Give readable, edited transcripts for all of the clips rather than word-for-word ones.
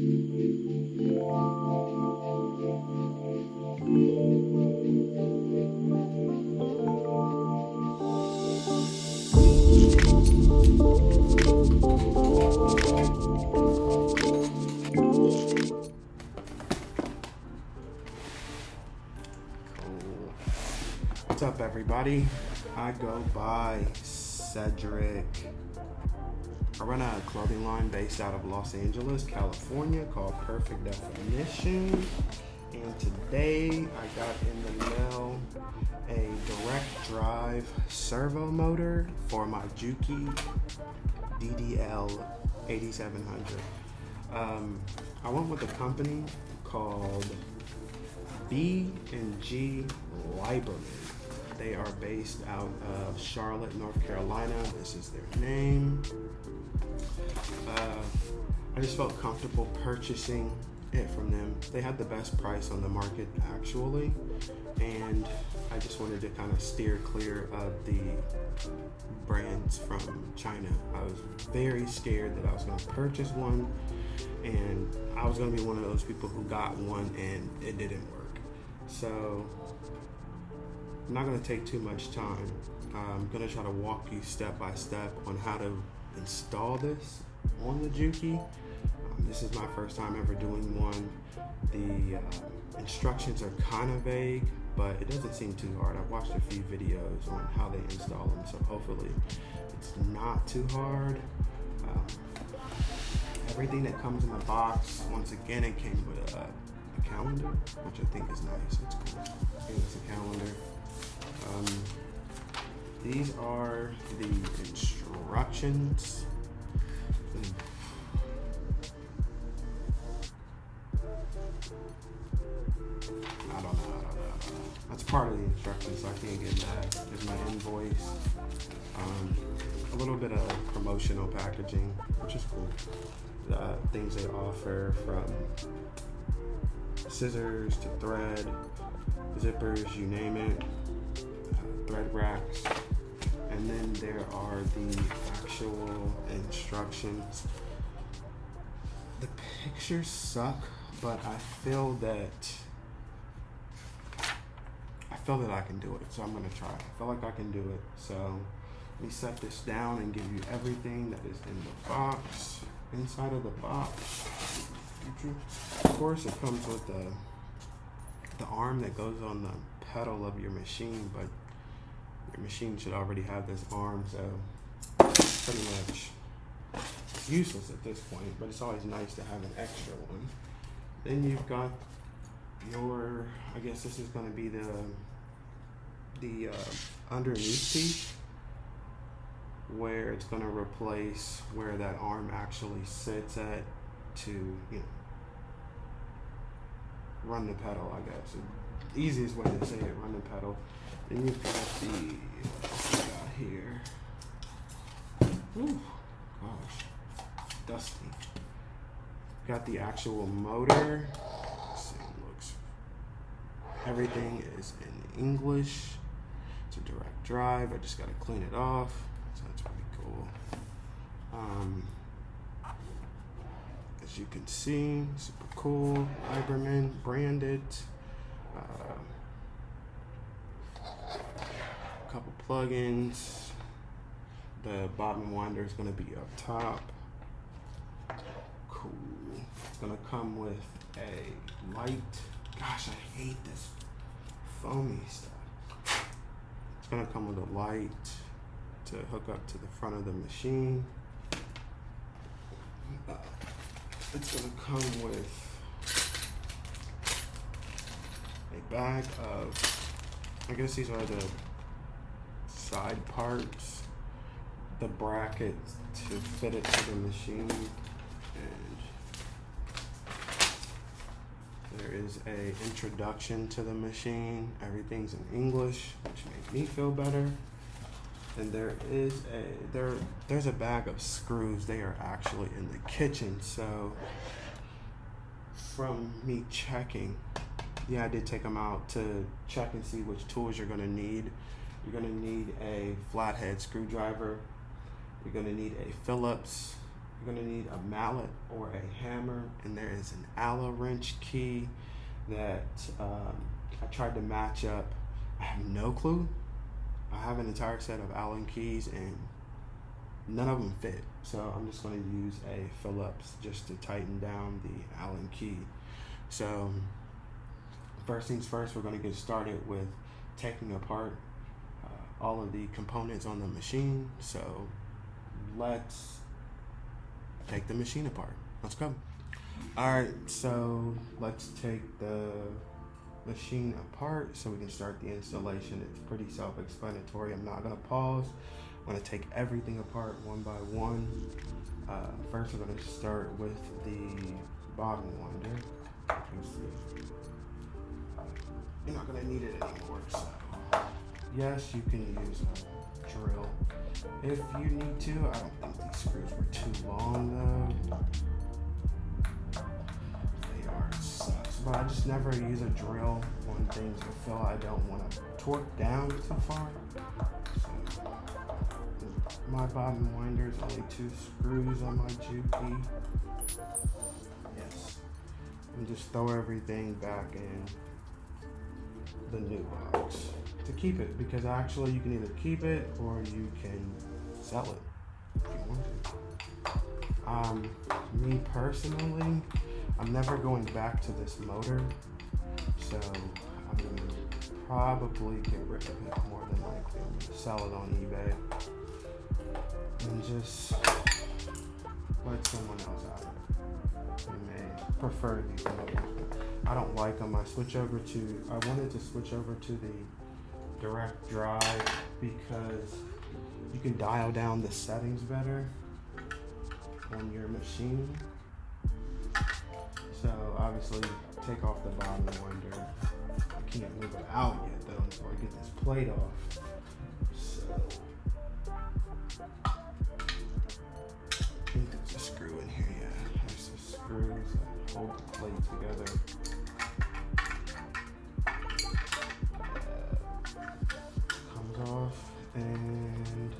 What's up, everybody? I go by Cedric. I run a clothing line based out of Los Angeles, California called Perfect Definition. And today I got in the mail a direct drive servo motor for my Juki DDL8700. I went with a company called B&G Liberman. They are based out of Charlotte, North Carolina. This is their name. I just felt comfortable purchasing it from them. They had the best price on the market, actually, and I just wanted to kind of steer clear of the brands from China. I was very scared that I was going to purchase one and I was going to be one of those people who got one and it didn't work. So I'm not going to take too much time. I'm going to try to walk you step by step on how to install this on the Juki. This is my first time ever doing one. The instructions are kind of vague, but it doesn't seem too hard. I've watched a few videos on how they install them, so hopefully it's not too hard. Everything that comes in the box, once again, it came with a calendar, which I think is nice. It's cool. It gave us a calendar. These are the instructions. I don't know. That's part of the instructions, so I can't get mad. There's my invoice. A little bit of promotional packaging, which is cool. Things they offer, from scissors to thread, zippers, you name it, thread racks. And then there are the actual instructions. The pictures suck, but I feel that I can do it, so I'm gonna try. I feel like I can do it. So let me set this down and give you everything that is in the box. Inside of the box, of course, it comes with the arm that goes on the pedal of your machine, but your machine should already have this arm, so it's pretty much useless at this point, but it's always nice to have an extra one. Then you've got your, I guess this is going to be the underneath piece, where it's going to replace where that arm actually sits at to, run the pedal, I guess. The easiest way to say it, run the pedal. Then you've got what we got here. Ooh, gosh, dusty. Got the actual motor. Everything is in English. It's a direct drive. I just got to clean it off. So that's pretty cool. As you can see, super cool. Iberman branded. A couple plugins. The bottom winder is going to be up top. Cool. It's going to come with a light. Gosh, I hate this foamy stuff. It's going to come with a light to hook up to the front of the machine. It's going to come with a bag of, I guess these are the side parts, the bracket to fit it to the machine, and there is a introduction to the machine. Everything's in English, which makes me feel better. And there's a bag of screws. They are actually in the kitchen. So from me checking, I did take them out to check and see which tools you're gonna need. You're gonna need a flathead screwdriver. You're gonna need a Phillips You're gonna need a mallet or a hammer, and there is an Allen wrench key that I tried to match up. I have no clue. I have an entire set of Allen keys and none of them fit. So I'm just gonna use a Phillips just to tighten down the Allen key. So first things first, we're gonna get started with taking apart all of the components on the machine. So let's take the machine apart. Let's go. All right, so let's take the machine apart so we can start the installation. It's pretty self-explanatory. I'm not gonna pause. I'm gonna take everything apart one by one. First, we're gonna start with the bobbin winder. You're not gonna need it anymore, so yes, you can use a drill if you need to. I don't think these screws were too long though. They are, it sucks, but I just never use a drill on things I feel I don't want to torque down too far. So, my bobbin winder is only 2 screws on my Juki. Yes, and just throw everything back in the new box to keep it, because actually you can either keep it or you can sell it if you want to. Me personally, I'm never going back to this motor, so I'm gonna probably get rid of it more than likely. I'm gonna sell it on eBay and just let someone else out of it. I may prefer these motors, but I don't like them. I wanted to switch over to the direct drive because you can dial down the settings better on your machine. So obviously take off the bobbin winder. I can't move it out yet though until I get this plate off. So I think there's a screw in here, yeah. There's the screws that hold the plate together. Comes off, and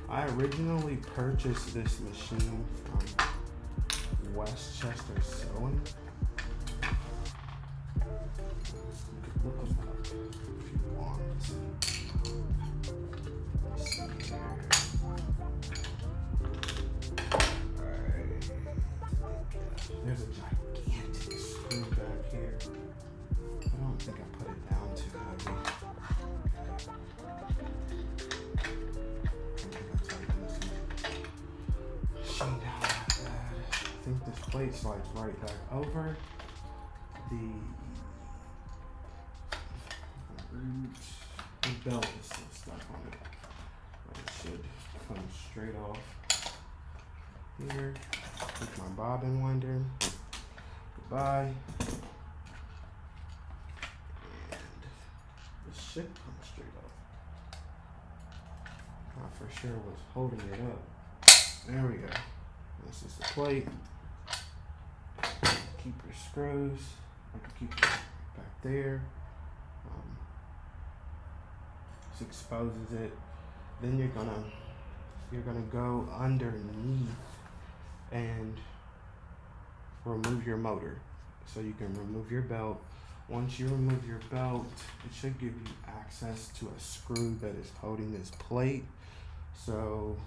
I originally purchased this machine from Westchester Sewing. You could look them up if you want. Let's see here. Alright. There's a gigantic screw back here. I don't think I put it down too heavy. I think this plate slides right back over the belt is still stuck on it, but it should come straight off here. Take my bobbin winder. Goodbye. And this should come straight off. I for sure was holding it up. There we go. This is the plate. Keep your screws. I can keep it back there. This exposes it. Then you're gonna go underneath and remove your motor. So you can remove your belt. Once you remove your belt, it should give you access to a screw that is holding this plate. So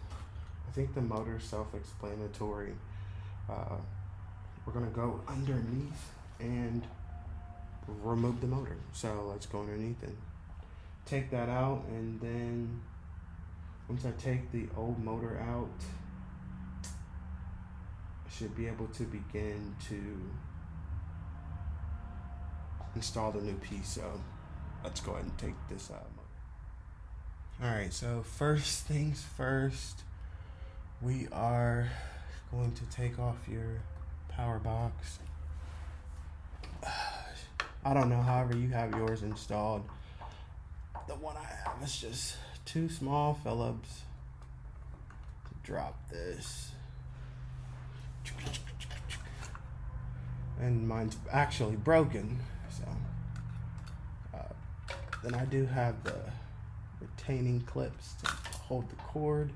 I think the motor is self-explanatory. We're gonna go underneath and remove the motor. So let's go underneath and take that out, and then once I take the old motor out, I should be able to begin to install the new piece. So let's go ahead and take this out. All right, so first things first, we are going to take off your power box. I don't know, however you have yours installed. The one I have is just too small, Phillips. Drop this. And mine's actually broken, so then I do have the retaining clips to hold the cord.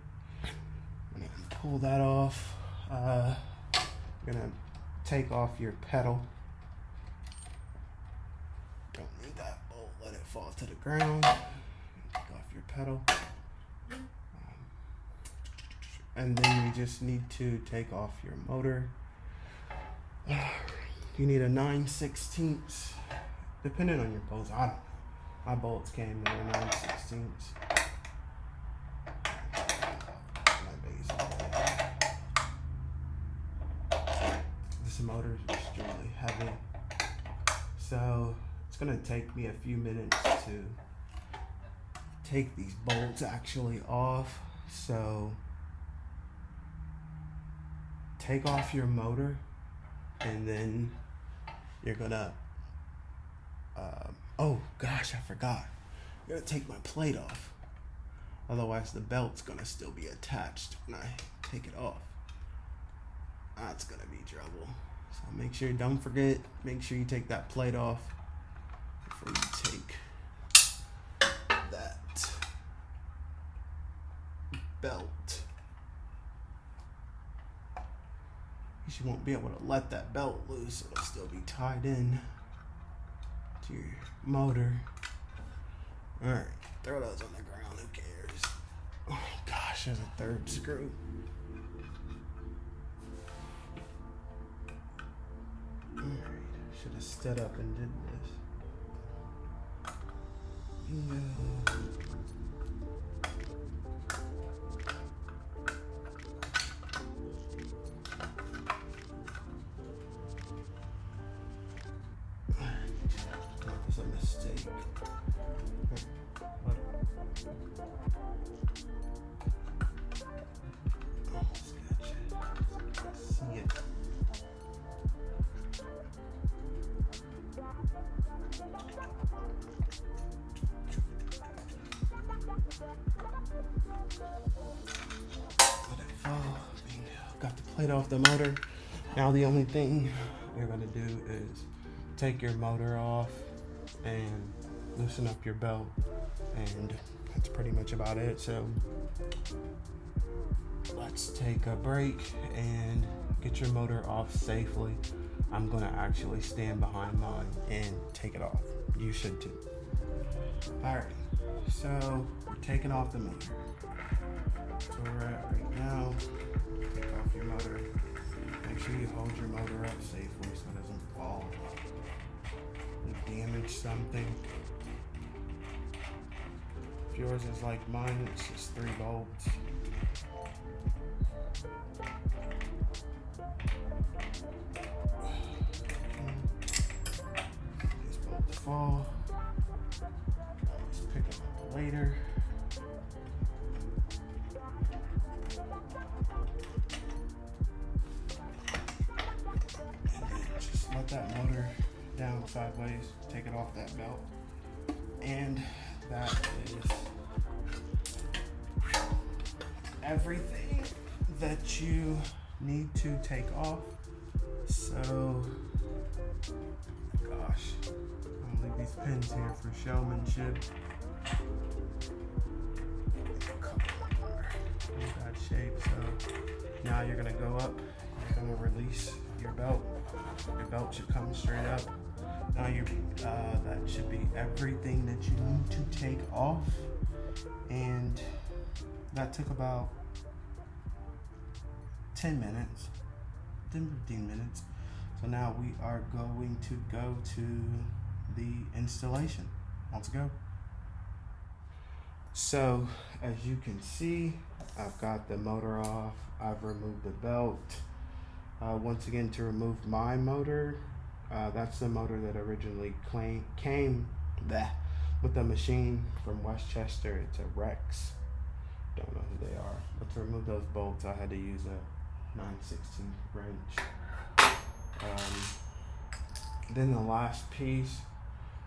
I'm gonna pull that off. You're gonna take off your pedal. Don't need that bolt, let it fall to the ground. Take off your pedal. And then you just need to take off your motor. You need a 9/16, depending on your bolts. I don't know. My bolts came in a 9/16. This motor is extremely heavy, so it's gonna take me a few minutes to take these bolts actually off. So take off your motor, and then you're gonna oh gosh, I forgot, you're gonna take my plate off, otherwise the belt's gonna still be attached when I take it off. That's gonna be trouble. So make sure, don't forget, make sure you take that plate off before you take that belt. You won't be able to let that belt loose. It'll still be tied in to your motor. Alright, throw those on the ground, who cares? Oh gosh, there's a third screw. Alright, should have stood up and did this. Bingo. That was a mistake. Almost got you. See it. Let it fall. Bingo. Got the plate off the motor. Now the only thing you're gonna do is take your motor off and loosen up your belt, and that's pretty much about it. So let's take a break and get your motor off safely. I'm gonna actually stand behind mine and take it off. You should too. Alright, so we're taking off the motor. So we're at right now. Take off your motor. Make sure you hold your motor up safely so it doesn't fall. You damage something. If yours is like mine, it's just 3 bolts. These bolts fall. Let's pick them up later. And then just let that motor down sideways, take it off that belt, and that is everything that you need to take off. So gosh, I'm gonna leave these pins here for showmanship. In bad shape. So now you're gonna go up, you're gonna release your belt. Your belt should come straight up. Now that should be everything that you need to take off, and that took about 10 minutes, 15 minutes. So now we are going to go to the installation. Let's go. So as you can see, I've got the motor off, I've removed the belt. Once again, to remove my motor, that's the motor that originally came with the machine from Westchester. It's a Rex. Don't know who they are. But to remove those bolts, I had to use a 9/16 wrench. Then the last piece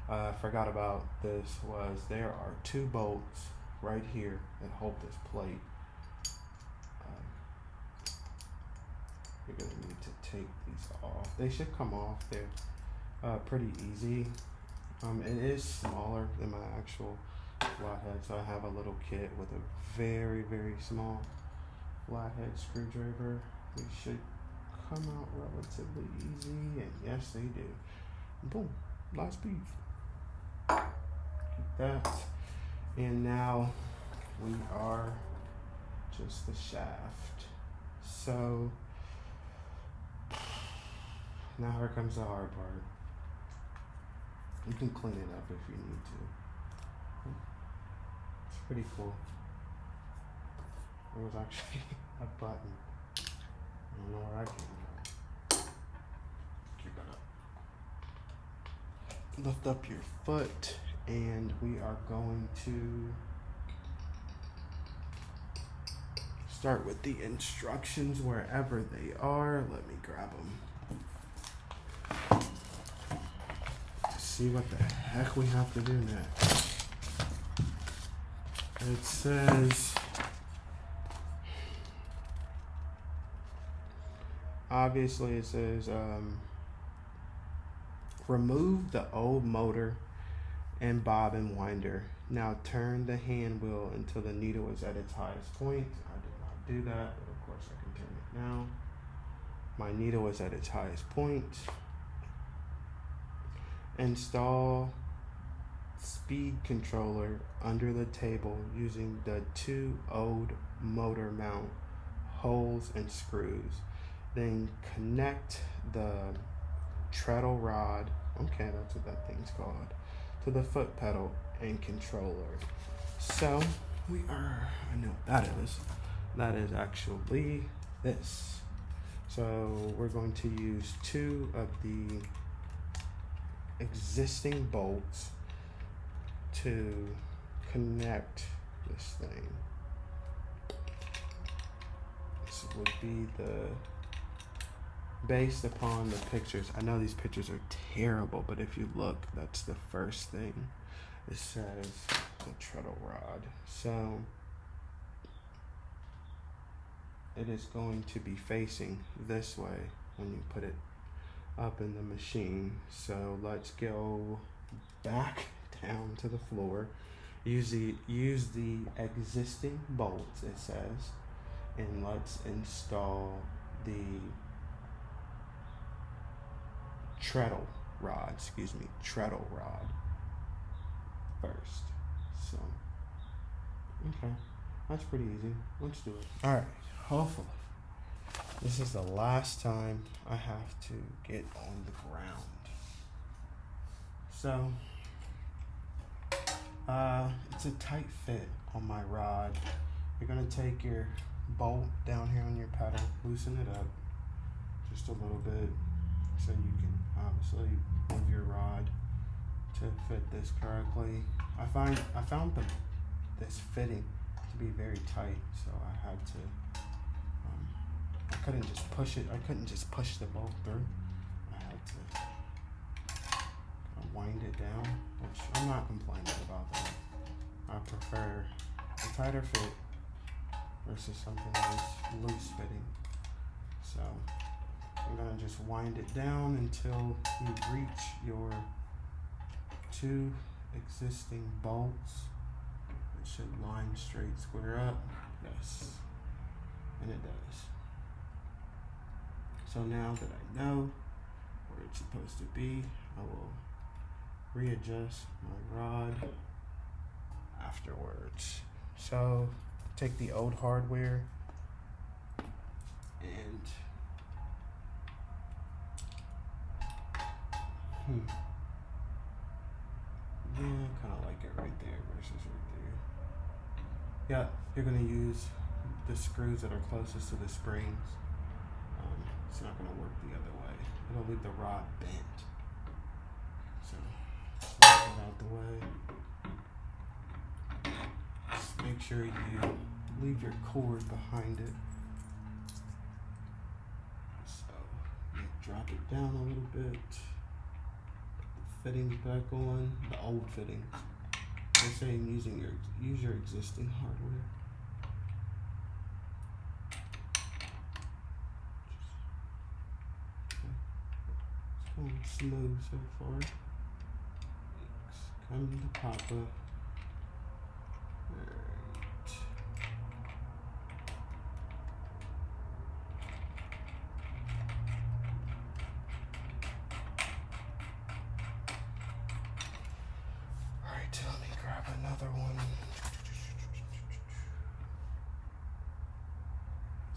I forgot about this was there are 2 bolts right here that hold this plate. You're going to need to take these off. They should come off. They're pretty easy. It is smaller than my actual flathead, so I have a little kit with a very, very small flathead screwdriver. They should come out relatively easy, and yes, they do. Boom, last piece. Keep that. And now we are just the shaft. So now here comes the hard part. You can clean it up if you need to. It's pretty cool. It was actually a button. I don't know where I came from. Keep it up. Lift up your foot, and we are going to start with the instructions wherever they are. Let me grab them to see what the heck we have to do next. It says, obviously it says, remove the old motor and bobbin winder. Now turn the hand wheel until the needle is at its highest point. I did not do that, but of course I can turn it now. My needle is at its highest point. Install speed controller under the table using the 2 old motor mount holes and screws. Then connect the treadle rod, okay, that's what that thing's called, to the foot pedal and controller. So we are, I know what that is. That is actually this. So we're going to use 2 of the existing bolts to connect this thing. This would be based upon the pictures. I know these pictures are terrible, but if you look, that's the first thing. It says the treadle rod. So it is going to be facing this way when you put it up in the machine. So let's go back down to the floor. Use the existing bolts, it says, and let's install the treadle rod first. So okay, that's pretty easy. Let's do it. All right, hopefully this is the last time I have to get on the ground. So it's a tight fit on my rod. You're gonna take your bolt down here on your pedal, loosen it up just a little bit so you can obviously move your rod to fit this correctly. I found this fitting to be very tight, so I had to I couldn't just push it. I couldn't just push the bolt through. I had to wind it down, which I'm not complaining about that. I prefer a tighter fit versus something that's loose fitting. So I'm gonna just wind it down until you reach your 2 existing bolts. It should line straight, square up. Yes, and it does. So now that I know where it's supposed to be, I will readjust my rod afterwards. So take the old hardware and yeah, kind of like it right there versus right there. Yeah, you're gonna use the screws that are closest to the springs. It's not gonna work the other way. It'll leave the rod bent. So just get that out the way. Just make sure you leave your cord behind it. So you drop it down a little bit. Put the fittings back on, the old fittings. They're saying use your existing hardware. Going smooth so far. It's coming to pop up. Alright. another one.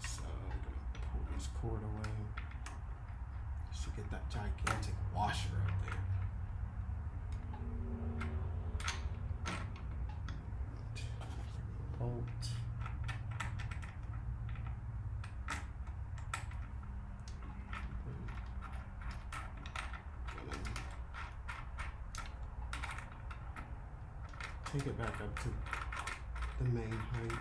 So I'm gonna pull this cord away just to get that gigantic washer up there. Bolt. Take it back up to the main height.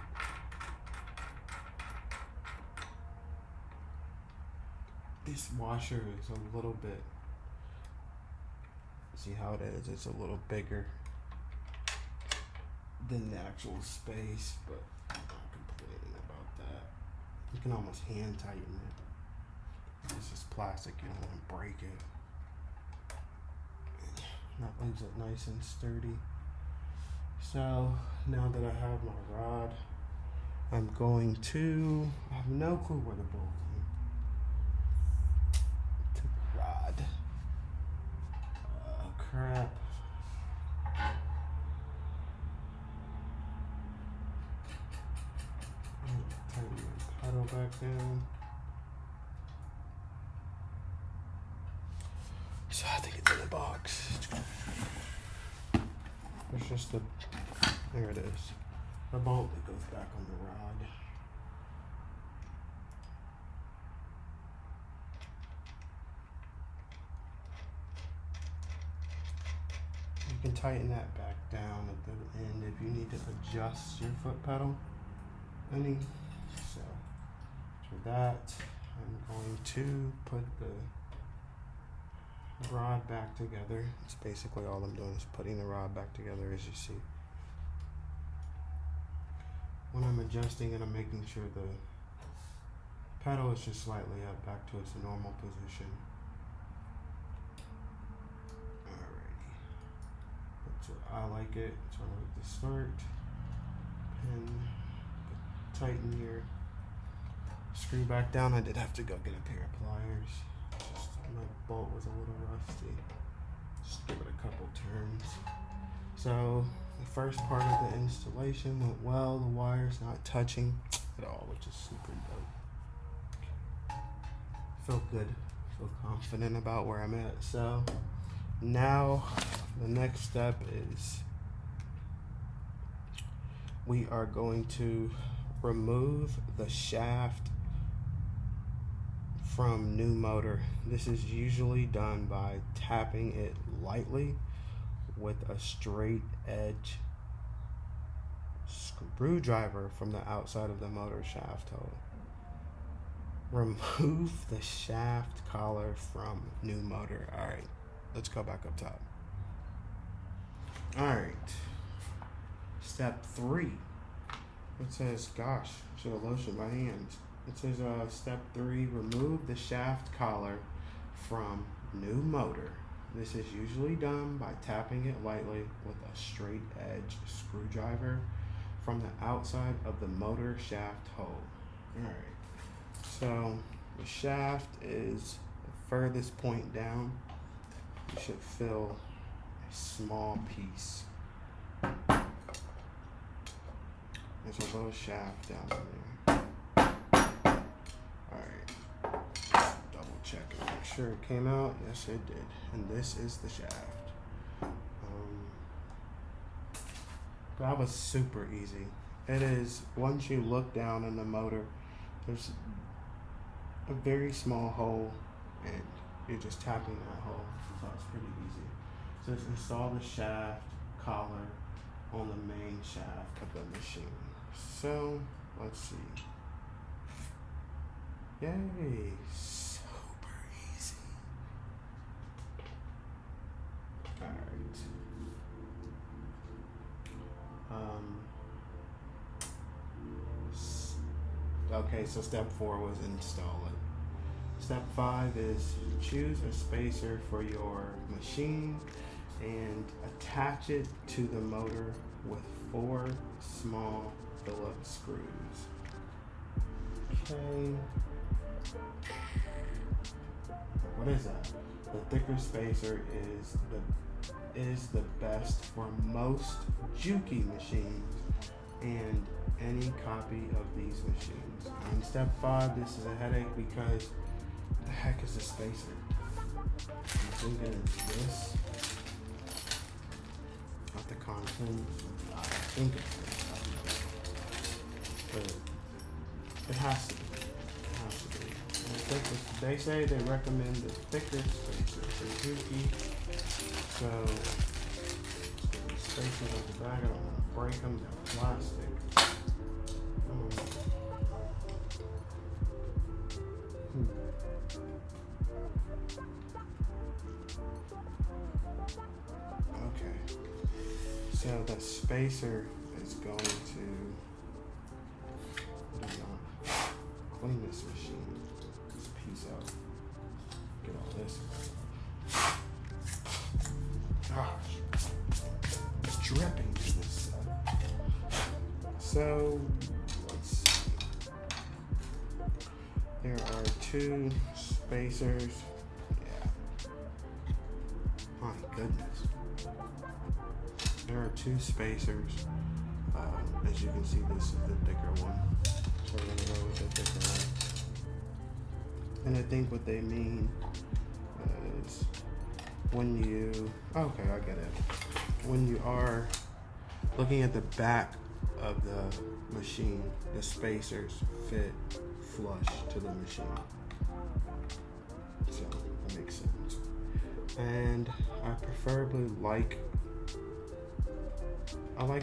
This washer is a little bit, see how it is? It's a little bigger than the actual space, but I'm not complaining about that. You can almost hand tighten it. This is plastic, you don't want to break it. That leaves it nice and sturdy. So now that I have my rod, I'm going to, I have no clue where the bolt is. To the rod. Oh crap. Tighten the pedal back down. So I think it's in the box. There's just a, there it is. The bolt that goes back on the rod. You can tighten that back down at the end if you need to adjust your foot pedal. So for that, I'm going to put the rod back together. It's basically all I'm doing is putting the rod back together, as you see. When I'm adjusting it, I'm making sure the pedal is just slightly up back to its normal position. Alrighty. That's what I like it. So I like to start. Pin. Tighten your screw back down. I did have to go get a pair of pliers. Just my bolt was a little rusty. Just give it a couple turns. So the first part of the installation went well. The wire's not touching at all, which is super dope. Feel good. Feel confident about where I'm at. So now the next step is we are going to remove the shaft from new motor. This is usually done by tapping it lightly with a straight edge screwdriver from the outside of the motor shaft hole. Remove the shaft collar from new motor. Alright, let's go back up top. Alright, step 3. It says, gosh, should have lotioned my hands. It says step 3, remove the shaft collar from new motor. This is usually done by tapping it lightly with a straight edge screwdriver from the outside of the motor shaft hole. Alright, so the shaft is the furthest point down. You should feel a small piece. There's a little shaft down there. Alright, double check and make sure it came out. Yes, it did. And this is the shaft. That was super easy. It is, once you look down in the motor, there's a very small hole and you're just tapping that hole. So it's pretty easy. So just install the shaft collar on the main shaft of the machine. So let's see. Yay, super easy. All right. Okay, so step 4 was install it. Step 5 is choose a spacer for your machine and attach it to the motor with 4 small Phillips screws. Okay. What is that? The thicker spacer is the best for most Juki machines and any copy of these machines. On step 5, this is a headache because the heck is a spacer? I'm thinking it's this. Not the content. I think it's this. But it has to be. It has to be. And I think they say they recommend the thicker spacers for Juki. So, these spacers at the back, I don't want to break them. They're plastic. Okay. So the spacer is going to clean this machine. This piece out. Get all this. Gosh, dripping to this stuff. So let's see. There are 2 spacers. Yeah. My goodness. There are 2 spacers. As you can see, this is the thicker one. So we're gonna go with the thicker one. And I think what they mean is when you, okay, I get it. When you are looking at the back of the machine, the spacers fit flush to the machine. So that makes sense. And I preferably like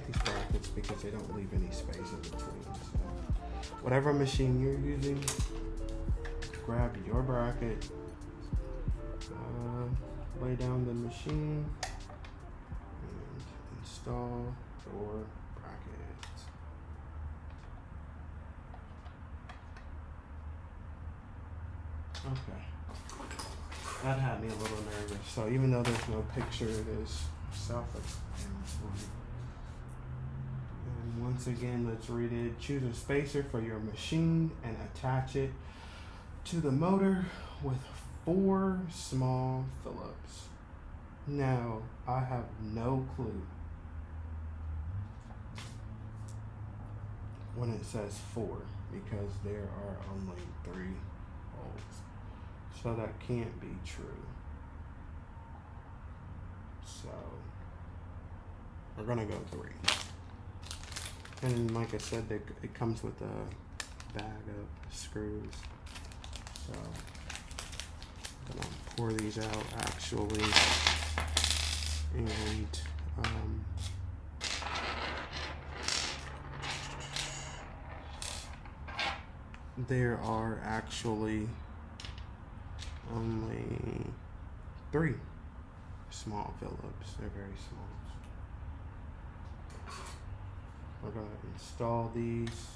these brackets because they don't leave any space in between. So whatever machine you're using, grab your bracket, lay down the machine, and install your brackets. Okay. That had me a little nervous. So even though there's no picture, it is self-explanatory. And once again, let's read it. Choose a spacer for your machine and attach it to the motor with 4 small Phillips. Now, I have no clue when it says 4 because there are only 3 holes. So that can't be true. So we're gonna go 3. And like I said, it comes with a bag of screws. So I'm gonna pour these out actually. And there are actually only 3 small Phillips. They're very small. We're going to install these.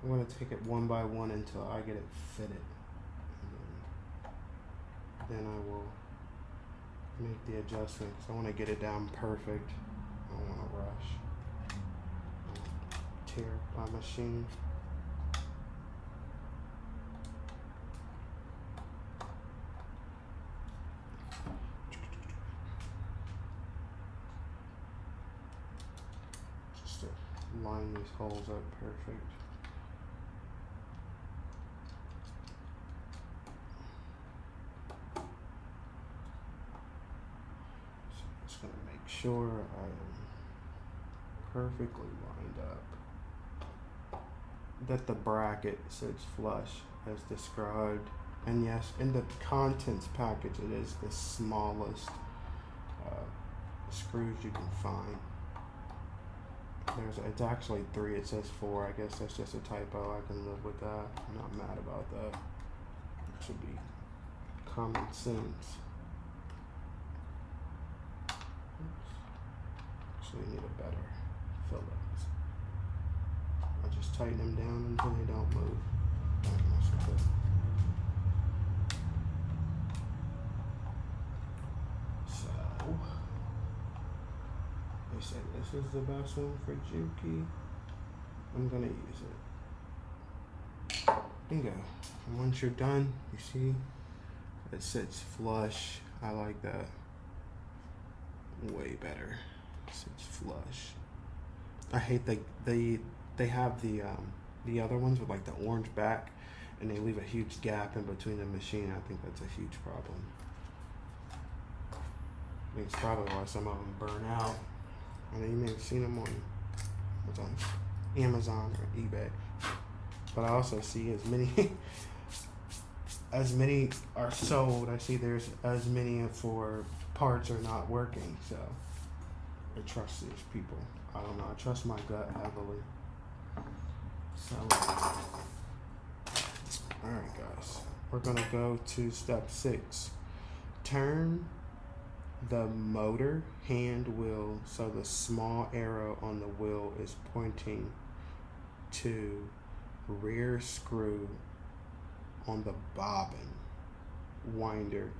I'm going to take it one by one until I get it fitted. And then I will make the adjustments. I want to get it down perfect. I don't want to rush. Tear up my machine. Just to line these holes up perfect. So I'm just going to make sure I am perfectly lined up. That the bracket sits flush as described, and yes, in the contents package it is the smallest screws you can find. It's actually 3, it says 4. I guess that's just a typo. I can live with that. I'm not mad about that. It should be common sense. Oops. Actually need a better Phillips. I just tighten them down until they don't move. So, they said this is the best one for Juki. I'm gonna use it. Bingo. And once you're done, you see It sits flush. I like that way better. It sits flush. I hate they have the other ones with like the orange back, and they leave a huge gap in between the machine. I think that's a huge problem. I think it's probably why some of them burn out. I know you may have seen them on Amazon or eBay, but I also see as many are sold. I see there's as many for parts are not working. So I trust these people. I don't know. I trust my gut heavily. So, all right, guys, we're gonna go to step 6. Turn the motor hand wheel so the small arrow on the wheel is pointing to rear screw on the bobbin winder,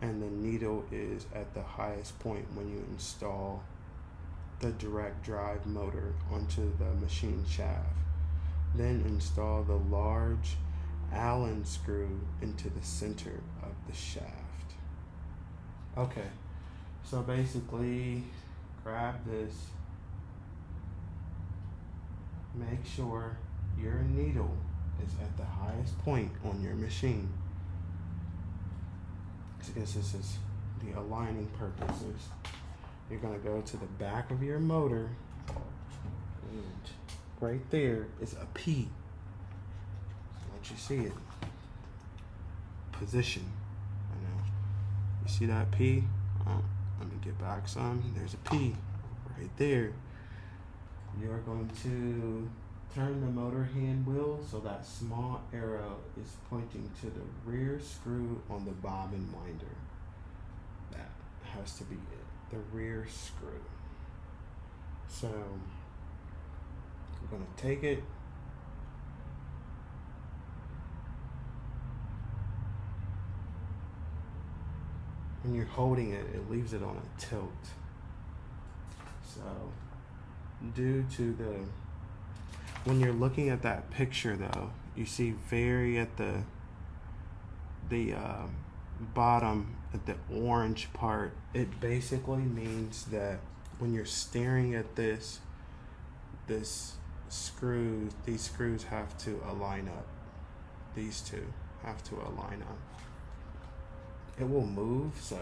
and the needle is at the highest point when you install the direct drive motor onto the machine shaft. Then install the large Allen screw into the center of the shaft. Okay, so basically grab this, make sure your needle is at the highest point on your machine. This is the aligning purposes. You're gonna go to the back of your motor, and right there is a P. Let you see it. Position. I know. You see that P? Let me get back some. There's a P right there. You're going to turn the motor hand wheel so that small arrow is pointing to the rear screw on the bobbin winder. That has to be it. The rear screw. So I'm going to take it. When you're holding it, it leaves it on a tilt. So due to when you're looking at that picture though, you see very at the bottom, at the orange part, it basically means that when you're staring at these screws have to align up. These two have to align up. It will move, so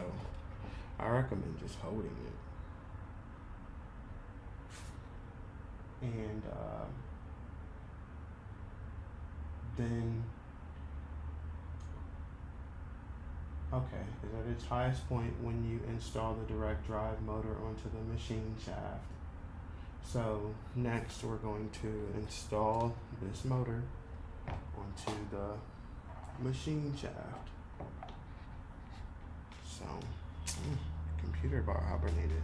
I recommend just holding it. And then, okay, is at its highest point when you install the direct drive motor onto the machine shaft. So next we're going to install this motor onto the machine shaft. So, computer about hibernated.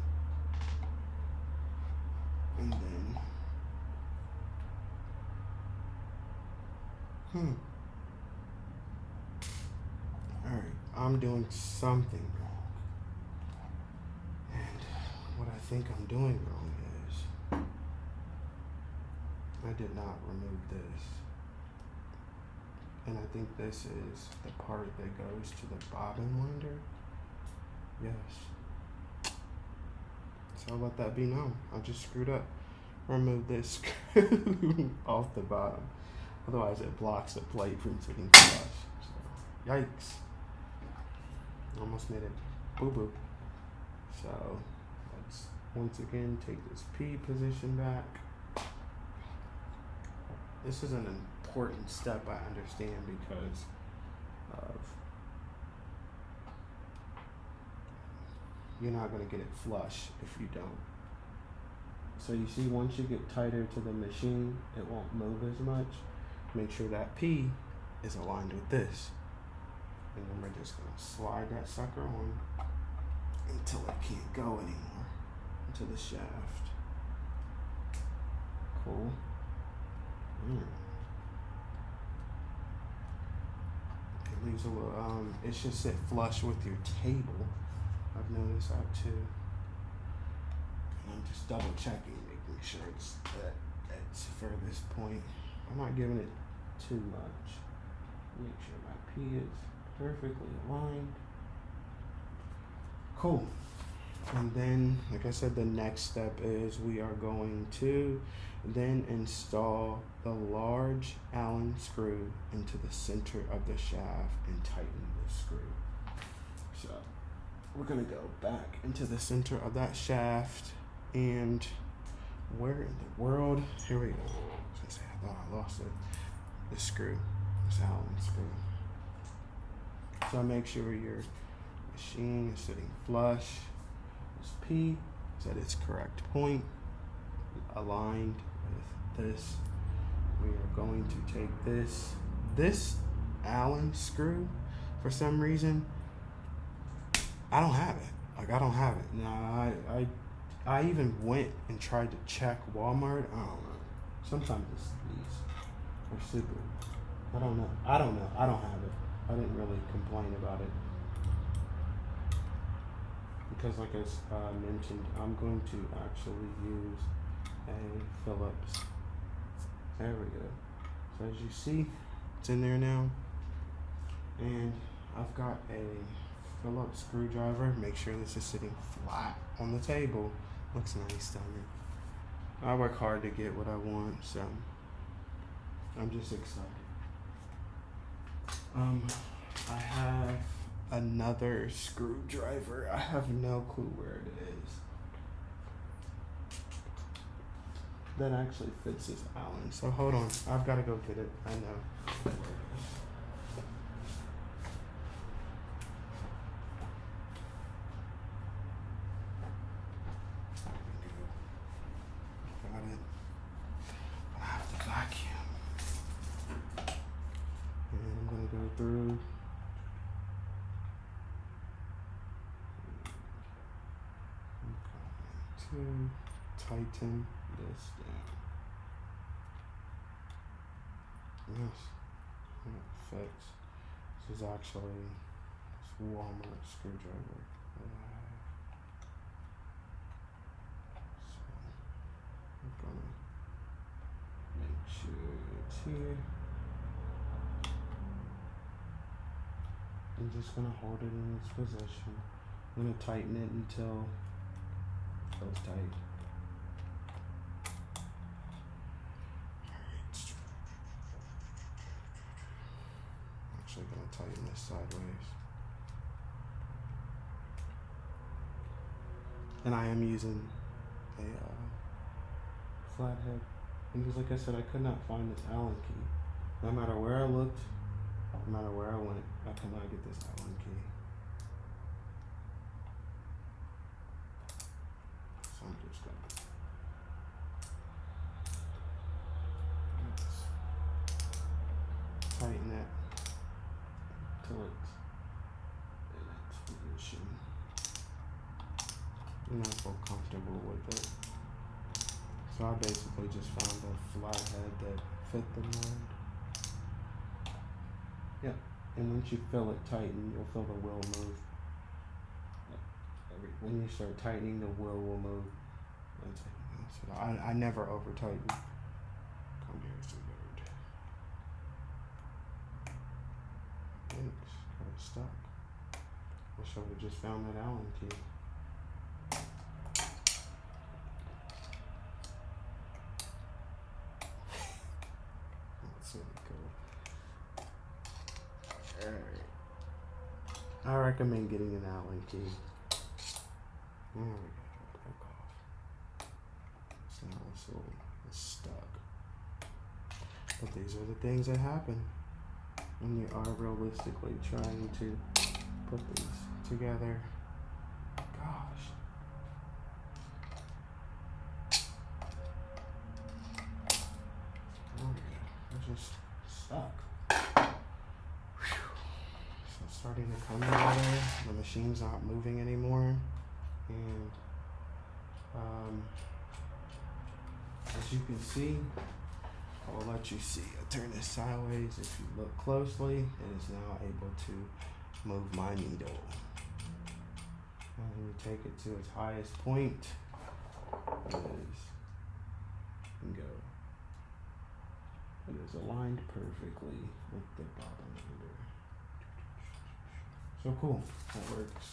And then, alright, I'm doing something wrong. And what I think I'm doing wrong is, I did not remove this. And I think this is the part that goes to the bobbin winder. Yes. So I'll let that be known. I just screwed up. Remove this screw off the bottom. Otherwise it blocks the plate from sitting flush. So, yikes. Almost made it boo-boo. So let's once again take this P position back. This is an important step, I understand, because of you're not going to get it flush if you don't. So you see, once you get tighter to the machine, it won't move as much. Make sure that P is aligned with this. And then we're just going to slide that sucker on until it can't go anymore, into the shaft. Cool. It leaves a little, it should sit flush with your table. I've noticed that too. And I'm just double checking, making sure it's at its furthest point. I'm not giving it too much. Make sure my P is perfectly aligned. Cool. And then, like I said, the next step is we are going to then install the large Allen screw into the center of the shaft and tighten the screw. So we're gonna go back into the center of that shaft, and where in the world? Here we go. I was gonna say, I thought I lost it. The screw, this Allen screw. So make sure your machine is sitting flush. This P is at its correct point, aligned with this. We are going to take this Allen screw. For some reason, I don't have it. Like, I don't have it. Now, I even went and tried to check Walmart. I don't know. Sometimes these are super. I don't know. I don't have it. I didn't really complain about it. Because like I mentioned, I'm going to actually use a Phillips. There we go. So as you see, it's in there now. And I've got a Phillips screwdriver. Make sure this is sitting flat on the table. Looks nice down there. I work hard to get what I want, so I'm just excited. I have another screwdriver. I have no clue where it is. That actually fits this Allen. So hold on, I've got to go get it. I know. Got it. I have to vacuum. And I'm gonna go through. To tighten this down. Yes, it fits. This is actually this Walmart screwdriver that I have. So I'm gonna make sure it's here. I'm just gonna hold it in its position. I'm gonna tighten it until it feels tight. Actually gonna tighten this sideways. And I am using a flathead. Because like I said, I could not find this Allen key. No matter where I looked, no matter where I went, I could not get this Allen key. So I'm just gonna tighten it till it's in its position. And I feel comfortable with it. So I basically just found a flathead that fit the mold. Yep. And once you feel it tighten, you'll feel the wheel move. When you start tightening, the wheel will move. That's it. I never over tighten. Come here, sweetheart. Thanks. Got it stuck. Wish I would have just found that Allen key. That's really cool. Alright. I recommend getting an Allen key. There we go. Back off. So now it's stuck. But these are the things that happen when you are realistically trying to put these together. Gosh. There we go. They're just stuck. Whew. So it's starting to come together. The machine's not moving anymore. And as you can see, I'll let you see. I turn this sideways. If you look closely, it is now able to move my needle. And when you take it to its highest point, it is go. It is aligned perfectly with the bottom under. So cool, that works.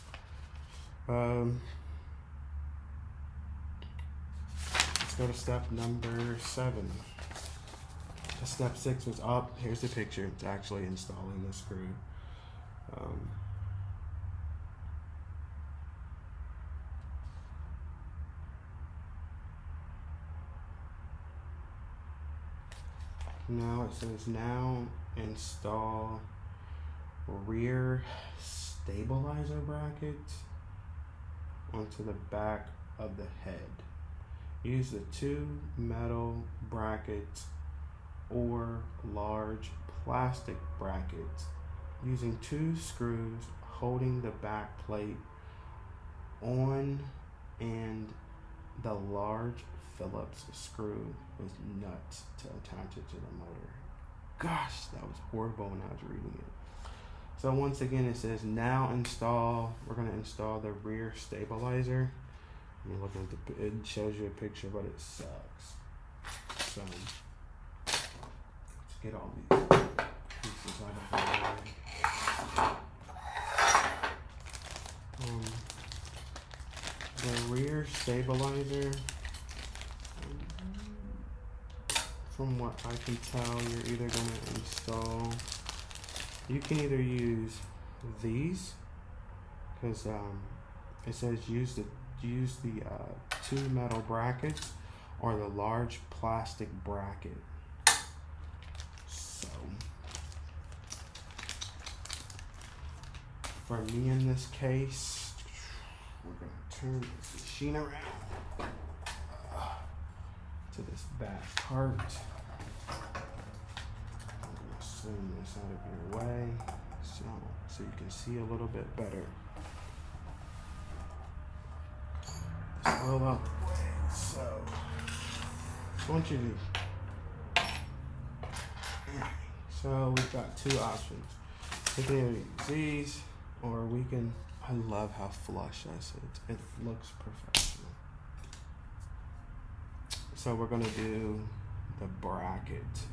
Let's go to step number 7. Step 6 was up. Here's the picture. It's actually installing the screw. Now it says now install rear stabilizer bracket onto the back of the head. Use the 2 metal brackets or large plastic brackets using 2 screws holding the back plate on and the large Phillips screw with nuts to attach it to the motor. Gosh, that was horrible when I was reading it. So once again, it says now install. We're going to install the rear stabilizer. I mean, looking at it shows you a picture, but it sucks. So let's get all these pieces out of the way. The rear stabilizer, from what I can tell, you're either going to install, you can either use these, because it says use the 2 metal brackets or the large plastic bracket. So for me in this case, we're going to turn this machine around to this back part. I'm going to swing this out of your way so you can see a little bit better. Roll out the way. So I want you to. So we've got 2 options. We can either use these, or we can. I love how flush this is. It looks professional. So we're gonna do the bracket.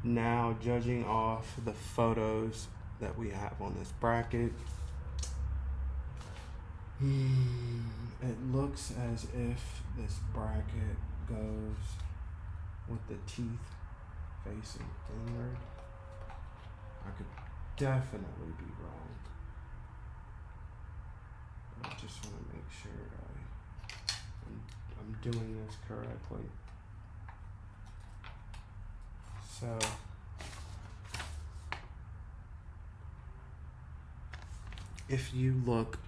Now, judging off the photos that we have on this bracket, it looks as if this bracket goes with the teeth facing inward. I could definitely be wrong. I just want to make sure I'm doing this correctly. So if you look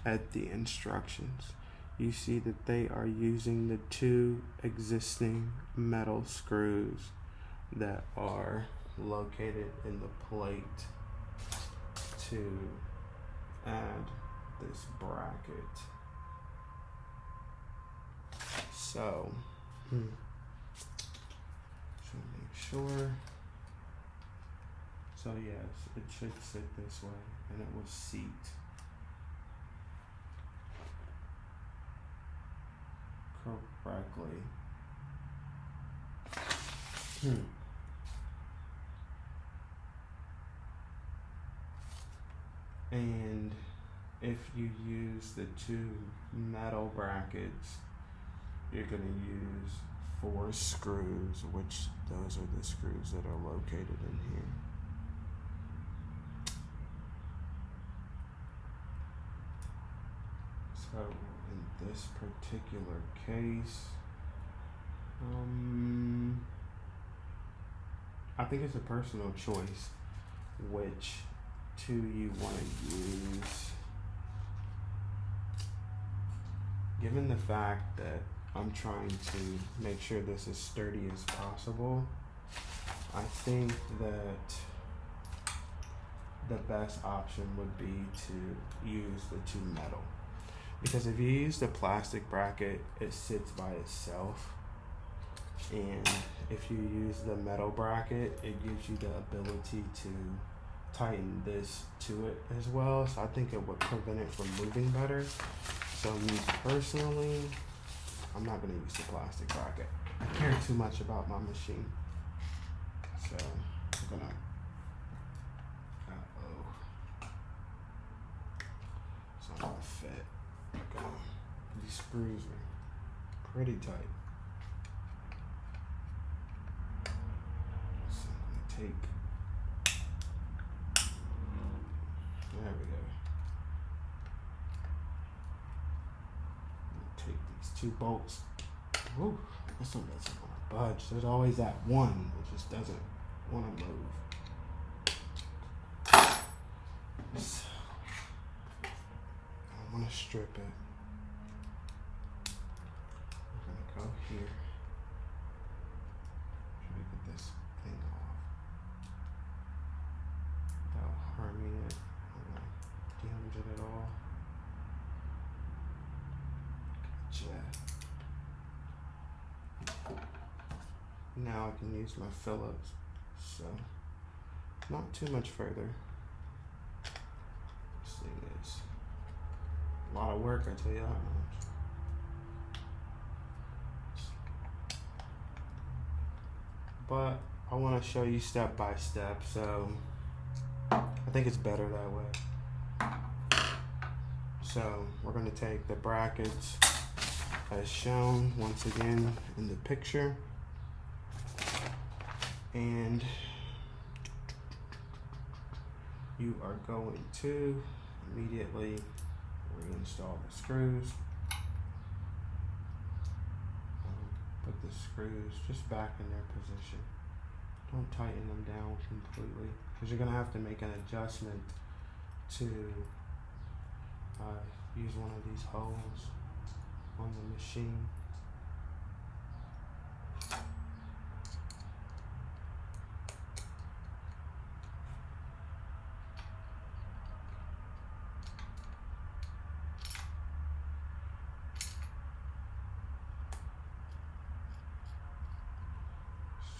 at the instructions, you see that they are using the 2 existing metal screws that are located in the plate to add this bracket. So, should make sure. So yes, it should sit this way, and it will seat. Correctly. And if you use the 2 metal brackets, you're going to use 4 screws, which those are the screws that are located in here. So in this particular case, I think it's a personal choice which 2 you want to use. Given the fact that I'm trying to make sure this is sturdy as possible, I think that the best option would be to use the 2 metal. Because if you use the plastic bracket, it sits by itself. And if you use the metal bracket, it gives you the ability to tighten this to it as well. So I think it would prevent it from moving better. So me personally, I'm not going to use the plastic bracket. I care too much about my machine. So I'm going to, fit. Okay. These screws are pretty tight. So I'm gonna take, there we go. Take these 2 bolts. Ooh, this one doesn't want to budge. There's always that one that just doesn't want to move. So, I want to strip it. We're going to go here. Try to get this thing off without harming it. I don't want to damage it at all. Now I can use my Phillips, so not too much further. This thing is a lot of work, I tell you that much. But I want to show you step by step, so I think it's better that way. So we're going to take the brackets as shown once again in the picture, and you are going to immediately reinstall the screws. Put the screws just back in their position. Don't tighten them down completely, because you're going to have to make an adjustment to use one of these holes on the machine.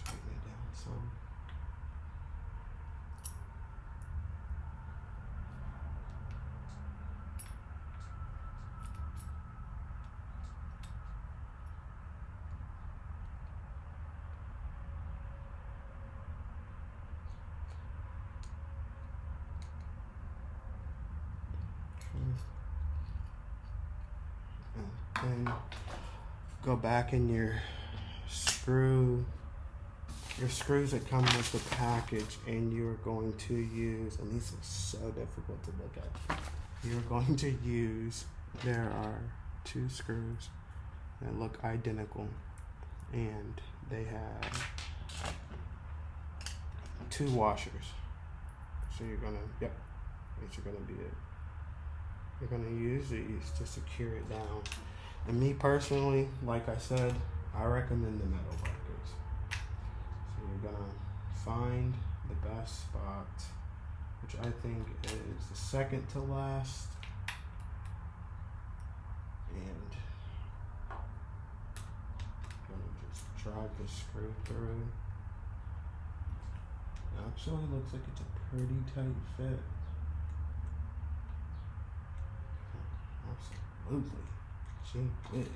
Straighten it down some. And then go back in your screws that come with the package, and you're going to use, and these are so difficult to look at, you're going to use, there are 2 screws that look identical, and they have 2 washers. So you're gonna, yep, these are gonna be it. You're gonna use these to secure it down. And me personally, like I said, I recommend the metal brackets. So you're gonna find the best spot, which I think is the second to last. And I'm gonna just drive the screw through. Actually looks like it's a pretty tight fit. Absolutely. Gee whiz.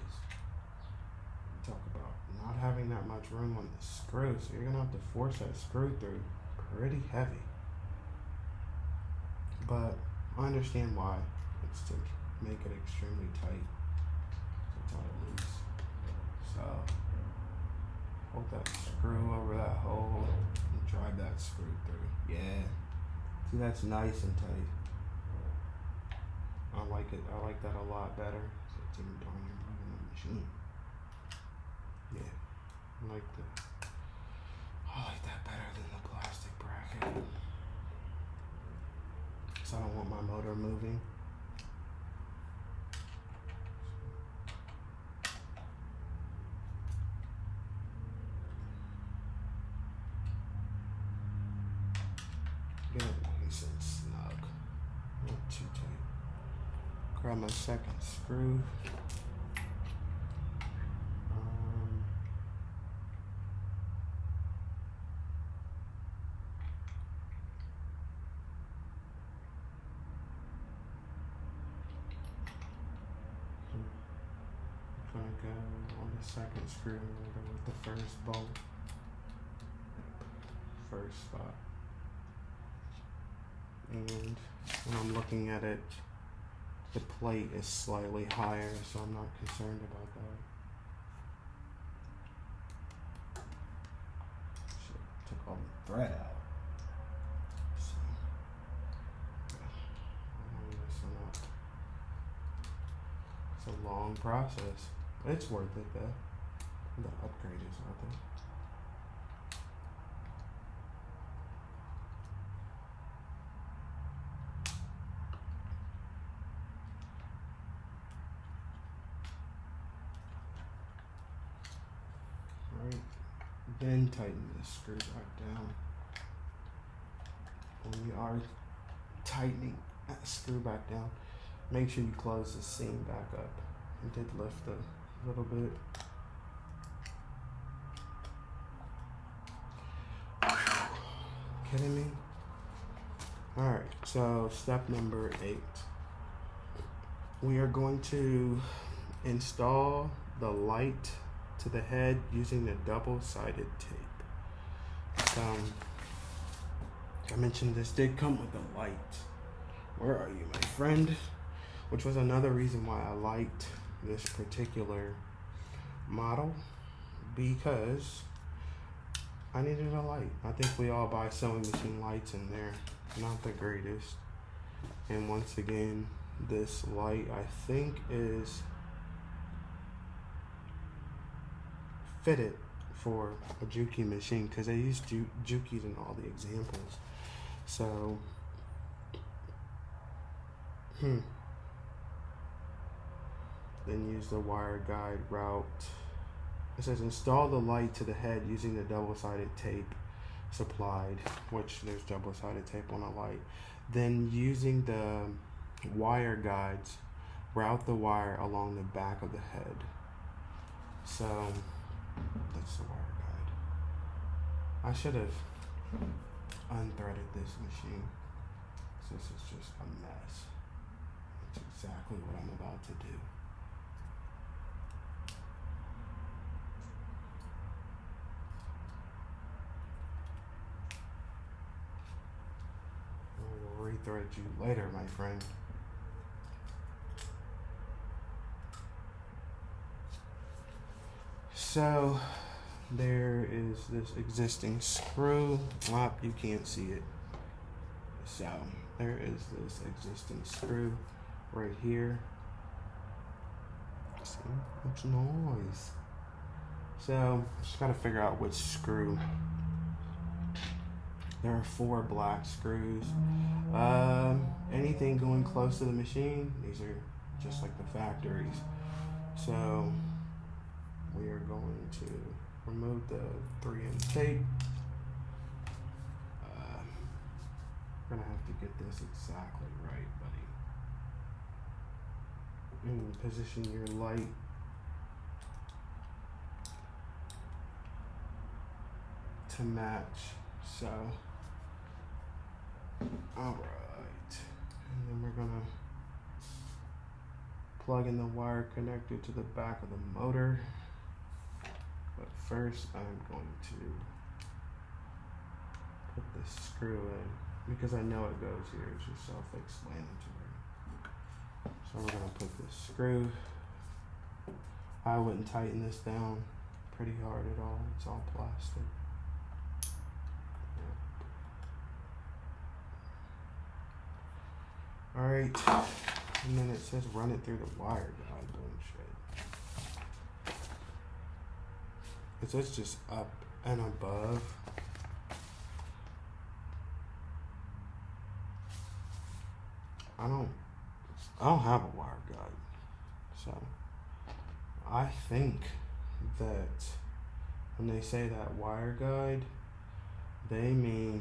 Talk about not having that much room on the screw, so you're gonna have to force that screw through pretty heavy. But I understand why. It's to make it extremely tight. That's all it needs. So hold that screw over that hole and drive that screw through. Yeah. See, that's nice and tight. I like it. I like that a lot better. So it's even darn near moving the machine. Yeah, I like that better than the plastic bracket. So I don't want my motor moving. Get it nice and snug. Not too tight. Grab my second screw. I'm gonna go on the second screw with the first bolt. First spot. And when I'm looking at it, the plate is slightly higher, so I'm not concerned about that. Shit, took all the thread out. So, it's a long process. It's worth it though. The upgrade is worth it. Right. Then tighten the screw back down. When you are tightening that screw back down, make sure you close the seam back up. It did lift a little bit. Kidding me? Alright, so step number 8. We are going to install the light to the head using the double-sided tape. I mentioned this did come with a light. Where are you, my friend? Which was another reason why I liked this particular model, because I needed a light. I think we all buy sewing machine lights and they're not the greatest. And once again, this light I think is fitted for a Juki machine, because they use Jukis in all the examples. So, then use the wire guide route. It says install the light to the head using the double-sided tape supplied, which there's double-sided tape on a light. Then using the wire guides, route the wire along the back of the head. So that's the wire guide. I should have unthreaded this machine. This is just a mess. That's exactly what I'm about to do. I will rethread you later, my friend. So there is this existing screw. Well, you can't see it. So there is this existing screw right here. See, it's noise. So just gotta figure out which screw. There are 4 black screws. Anything going close to the machine, these are just like the factories. So we are going to remove the 3M tape. We're gonna have to get this exactly right, buddy. And position your light to match. So, all right, and then we're gonna plug in the wire connector to the back of the motor. But first, I'm going to put this screw in, because I know it goes here. It's just self-explanatory. So we're gonna put this screw. I wouldn't tighten this down pretty hard at all. It's all plastic. All right, and then it says run it through the wire guide. Bullshit. It says just up and above. I don't have a wire guide, so I think that when they say that wire guide, they mean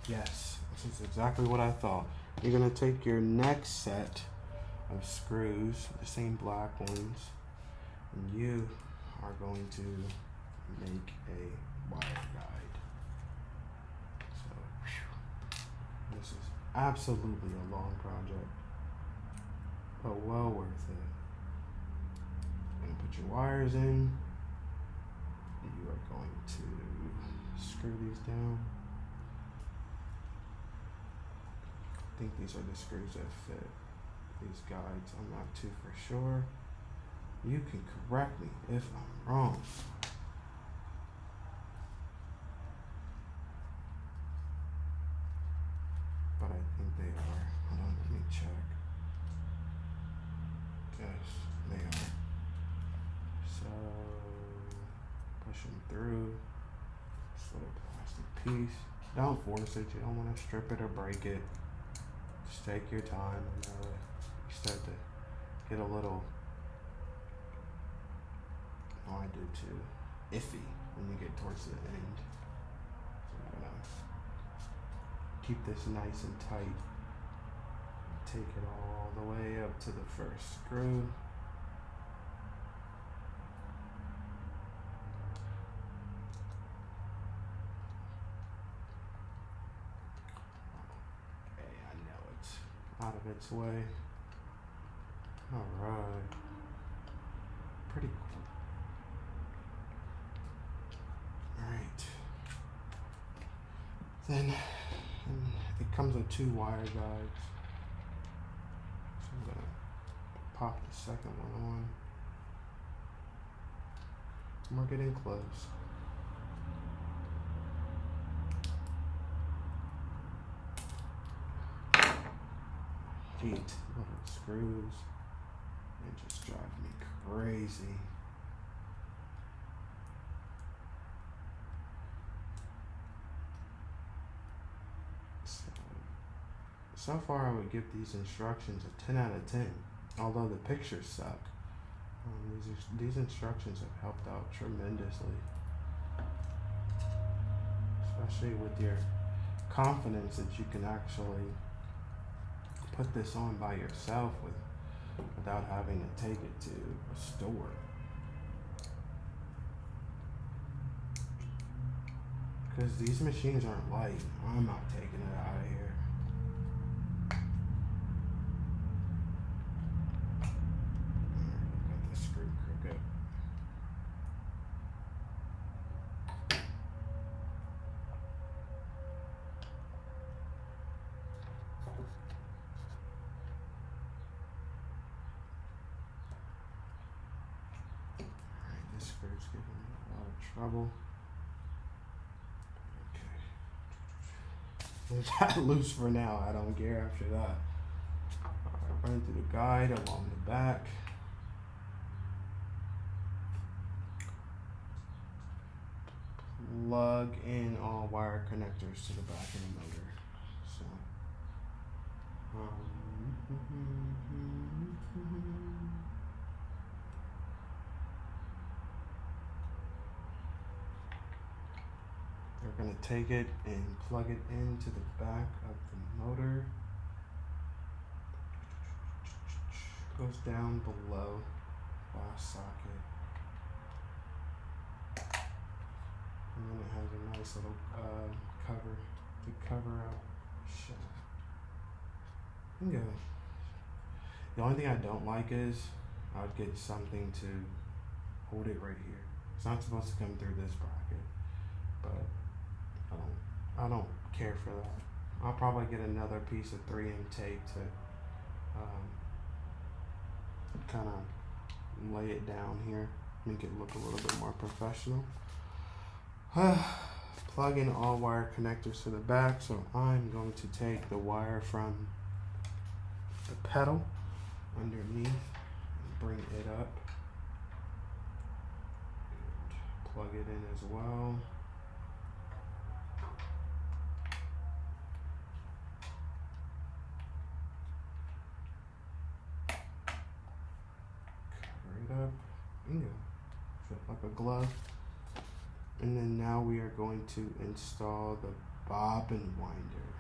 yes. This is exactly what I thought. You're gonna take your next set of screws, the same black ones, and you are going to make a wire guide. So, this is absolutely a long project, but well worth it. You're gonna put your wires in. You are going to screw these down. think these are the screws that fit these guides. I'm not too for sure. You can correct me if I'm wrong. But I think they are. Hold on, let me check. Yes, they are. So, push them through. This little plastic piece. Don't force it. You don't want to strip it or break it. Just take your time. And you start to get a little, oh, I do too, iffy when you get towards the end. So I'm gonna keep this nice and tight. Take it all the way up to the first screw. Okay, I know it's out of its way. Alright. Pretty cool. Alright. Then it comes with 2 wire guides. So I'm gonna pop the second one on. And we're getting close. Hate little screws. They just drive me crazy. So far I would give these instructions a 10 out of 10, although the pictures suck. These instructions have helped out tremendously, especially with your confidence that you can actually put this on by yourself without having to take it to a store. Because these machines aren't light. I'm not taking it out of here. Got the screw crooked. Alright, this screw's giving me a lot of trouble. Leave that loose for now. I don't care after that. Alright, running through the guide along the back. Plug in all wire connectors to the back of the motor. So, we're going to take it and plug it into the back of the motor. Goes down below last socket. And then it has a nice little cover to cover up shaft. Bingo. The only thing I don't like is I'd get something to hold it right here. It's not supposed to come through this bracket, but I don't care for that. I'll probably get another piece of 3M tape to kind of lay it down here, make it look a little bit more professional. Plug in all wire connectors to the back, so I'm going to take the wire from the pedal underneath and bring it up and plug it in as well. Up, bingo, fit like a glove. And then now we are going to install the bobbin winder.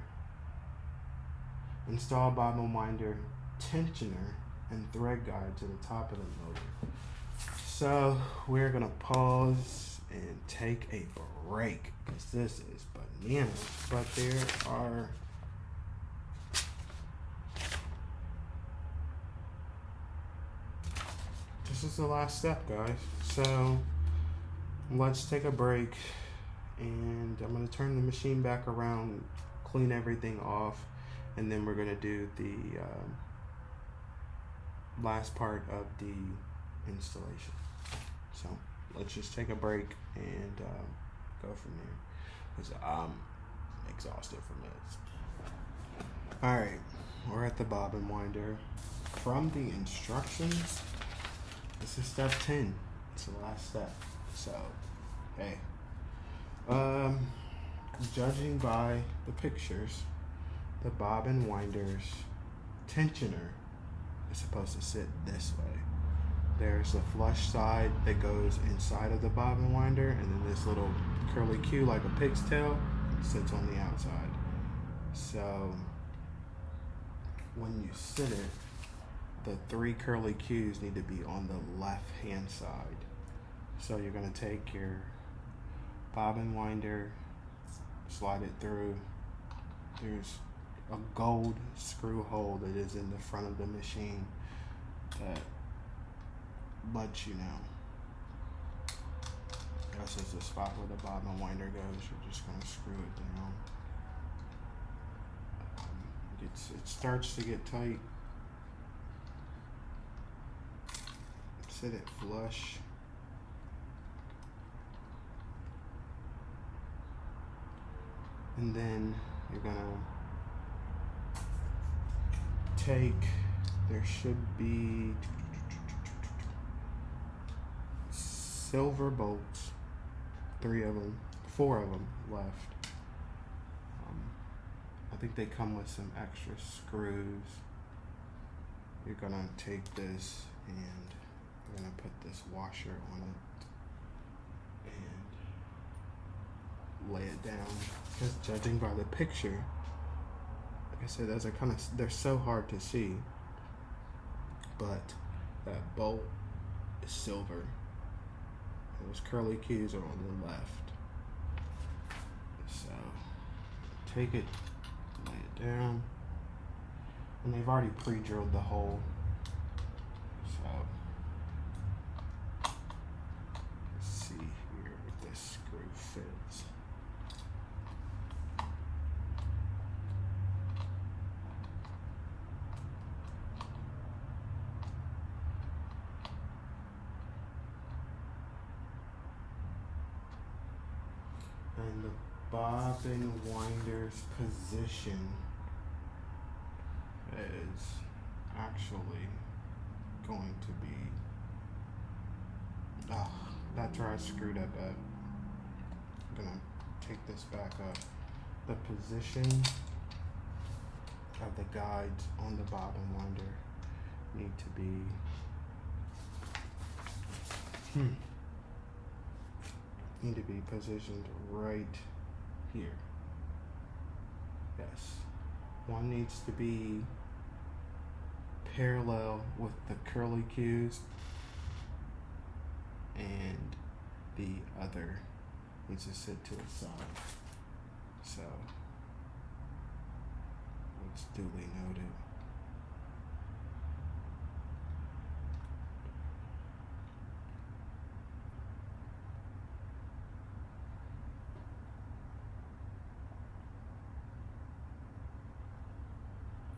Install bobbin winder tensioner and thread guide to the top of the motor. So we're gonna pause and take a break because this is bananas. But there are this is the last step, guys. So let's take a break, and I'm gonna turn the machine back around, clean everything off, and then we're going to do the last part of the installation. So let's just take a break and go from there, because I'm exhausted from this. All right, we're at the bobbin winder. From the instructions, this is step 10. It's the last step. So, hey, judging by the pictures, the bobbin winder's tensioner is supposed to sit this way. There's a flush side that goes inside of the bobbin winder, and then this little curly Q like a pig's tail sits on the outside. So when you sit it, the 3 curly Qs need to be on the left hand side. So you're going to take your bobbin winder, slide it through. There's a gold screw hole that is in the front of the machine that lets you know. This is the spot where the bobbin winder goes. You're just going to screw it down. It starts to get tight. Sit it flush. And then you're gonna take, there should be silver bolts, 4 of them left. I think they come with some extra screws. You're gonna take this and you're gonna put this washer on it and lay it down. Because judging by the picture, like I said, they're so hard to see, but that bolt is silver. Those curly keys are on the left. So take it, lay it down, and they've already pre-drilled the hole. So let's see here if this screw fits. And the bobbin winder's position is actually going to be, that's where I screwed up at. I'm gonna take this back up. The position of the guides on the bobbin winder need to be positioned right here. Yes. One needs to be parallel with the curly Qs, and the other needs to sit to the side. So it's duly noted.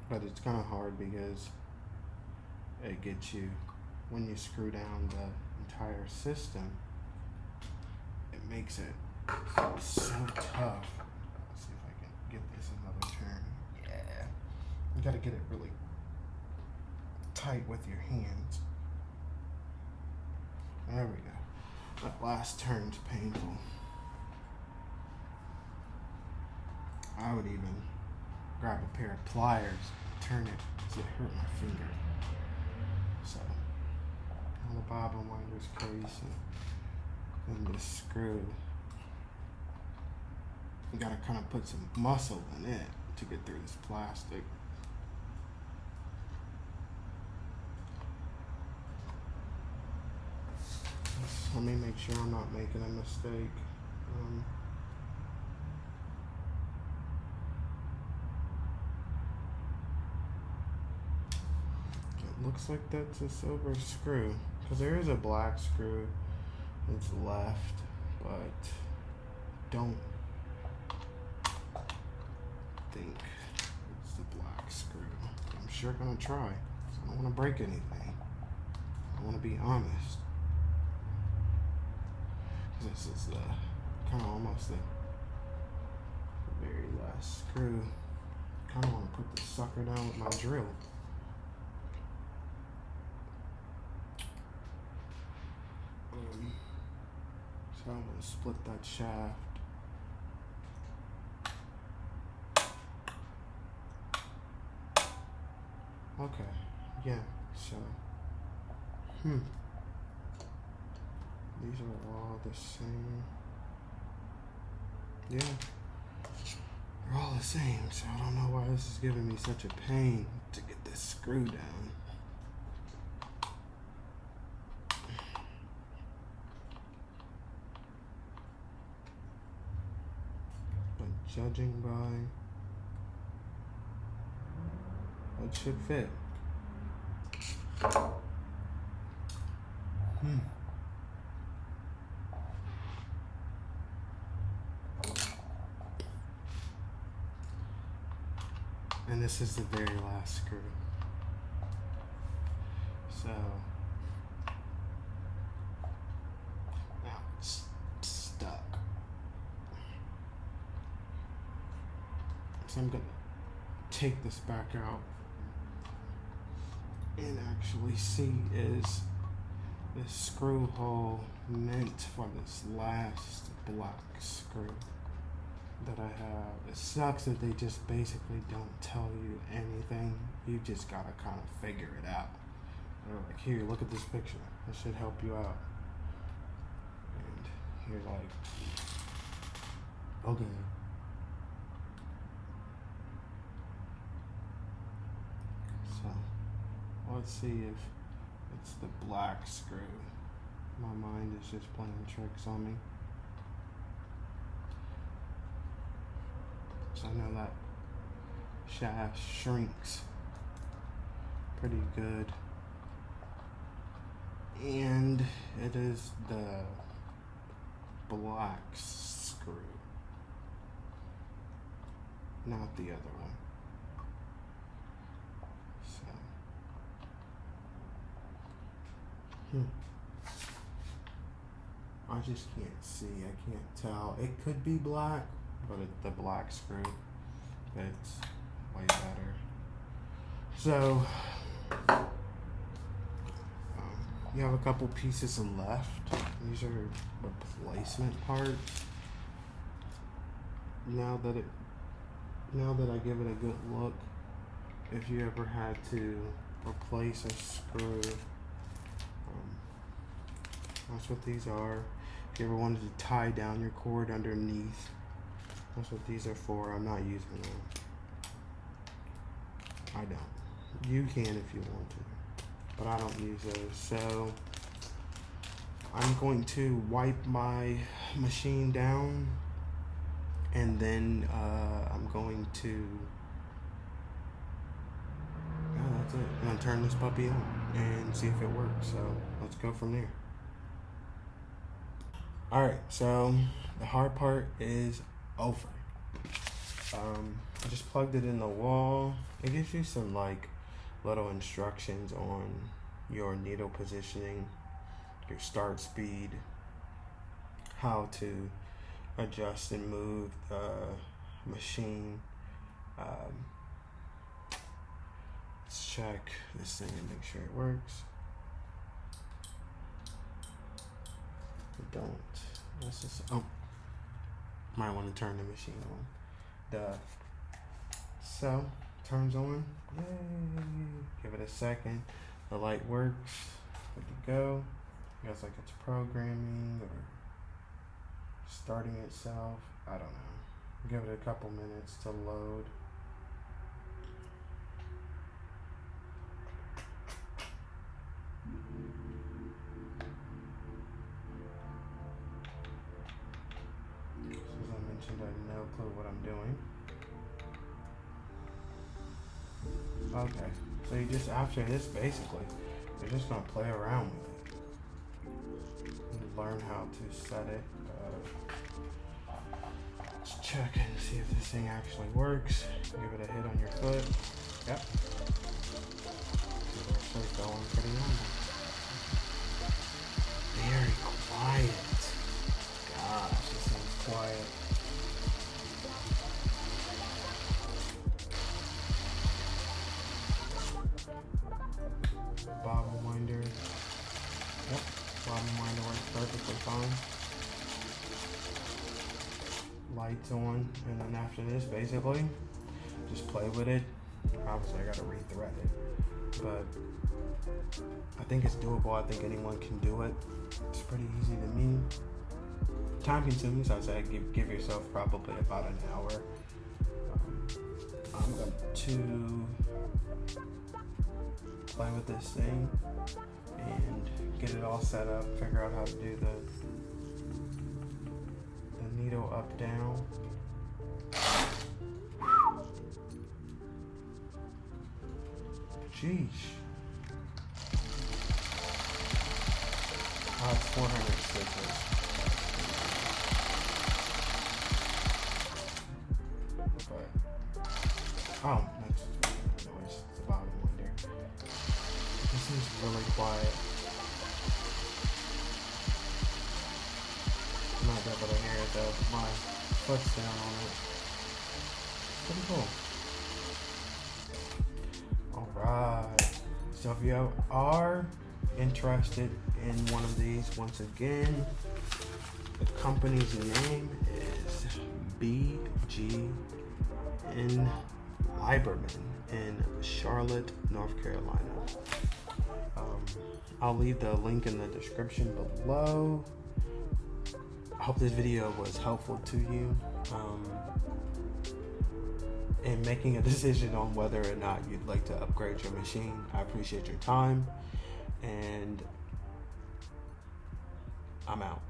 But it's kind of hard because it gets you, when you screw down the entire system, it makes it so tough. Let's see if I can get this another turn. Yeah. You gotta get it really tight with your hands. There we go. That last turn's painful. I would even grab a pair of pliers, turn it, because it hurt my finger. So, all the bobbin winder's case and this screw. You gotta kind of put some muscle in it to get through this plastic. Let me make sure I'm not making a mistake. Looks like that's a silver screw, because there is a black screw that's left, but don't think it's the black sure gonna try. So I don't want to break anything. I want to be honest. This is the kind of almost the very last screw. Kind of want to put the sucker down with my drill. So I'm gonna split that shaft. Okay, yeah, so, these are all the same. Yeah, they're all the same, so I don't know why this is giving me such a pain to get this screw down. But judging by, it should fit. And this is the very last screw. So now it's stuck. So I'm gonna take this back out and actually see, is this screw hole meant for this last black screw that I have. It sucks that they just basically don't tell you anything. You just gotta kind of figure it out. They're like, here, look at this picture. That should help you out. And you're like, okay. So let's see if it's the black screw. My mind is just playing tricks on me. So I know that shaft shrinks pretty good. And it is the black screw, not the other one. So, I just can't see, I can't tell. It could be black, but the black screw fits way better. So, you have a couple pieces left. These are replacement parts. Now that I give it a good look, if you ever had to replace a screw, that's what these are. If you ever wanted to tie down your cord underneath, that's what these are for. I'm not using them. I don't. You can if you want to, but I don't use those. So I'm going to wipe my machine down, and then I'm going to, that's it. I'm gonna turn this puppy on and see if it works. So let's go from there. All right, so the hard part is over. I just plugged it in the wall. It gives you some like little instructions on your needle positioning, your start speed, how to adjust and move the machine. Let's check this thing and make sure it works. Don't. Let's just, might want to turn the machine on. So, turns on. Yay! Give it a second. The light works. Good to go. I guess like it's programming or starting itself. I don't know. Give it a couple minutes to load. As I mentioned, I have no clue what I'm doing. Okay, so you just, after this, basically, you're just gonna play around with it. You learn how to set it. Let's check and see if this thing actually works. Give it a hit on your foot. Yep. lights on, and then after this, basically, just play with it. Obviously, I gotta re-thread it, but I think it's doable. I think anyone can do it. It's pretty easy to me. Time consuming, so I say give yourself probably about an hour. I'm going to play with this thing and get it all set up, figure out how to do the needle up down. Sheesh. It's 400 stitches. But, that's noise. It's the bottom one there. This is really quiet. I'm not able to hear it though, but my foot's down on it. Pretty cool. Alright. So if you are interested in one of these, once again, the company's name is BG in Lieberman in Charlotte, North Carolina. I'll leave the link in the description below. I hope this video was helpful to you in making a decision on whether or not you'd like to upgrade your machine. I appreciate your time, and I'm out.